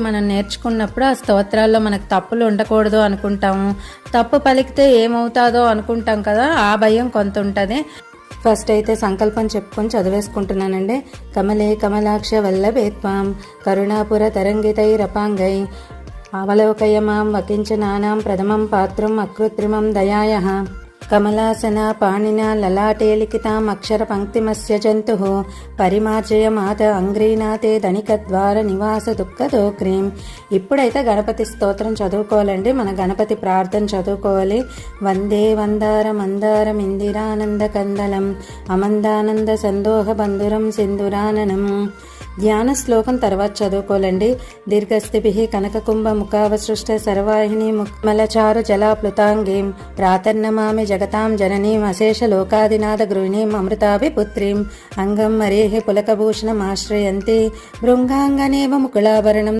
మనం నేర్చుకున్నప్పుడు ఆ స్తోత్రాల్లో మనకు తప్పులు ఉండకూడదు అనుకుంటాము. తప్పు పలికితే ఏమవుతాదో అనుకుంటాం కదా, ఆ భయం కొంత ఉంటుంది. ఫస్ట్ అయితే సంకల్పం చెప్పుకొని చదివేసుకుంటున్నానండి. కమలే కమలాక్ష వల్లభే త్వాం కరుణాపుర తరంగితైరపాంగై అవలోకయమాం వకించనానాం ప్రథమం పాత్రం అకృత్రిమం దయాయః కమలాసనా పాణినా లలాటే లిఖితాం అక్షర పంక్తిమస్య జంతుః పరిమార్జయ మాత అంగ్రీనాథే ధనికద్వార నివాస దుఃఖదోక్రీం. ఇప్పుడైతే గణపతి స్తోత్రం చదువుకోవాలండి. మన గణపతి ప్రార్థన చదువుకోవాలి. వందే వందార మందారం ఇందిరానంద కందలం అమందానంద సందోహ బంధురం సింధురాననం. ధ్యాన శ్లోకం తర్వాత చదువుకోవాలండి. దీర్ఘస్థిభిః కనకకుంభ ముఖావసృష్ట సర్వాహిని ముక్మలచారు జలాప్లుతాంగీం ప్రాతర్నమామి జగతాం జననీం అశేష లోకాదినాథ గృహిణీం అమృతాభిపుత్రీం అంగం మరేహి పులకభూషణమాశ్రయంతి భృంగాంగనేవ ముకుళాభరణం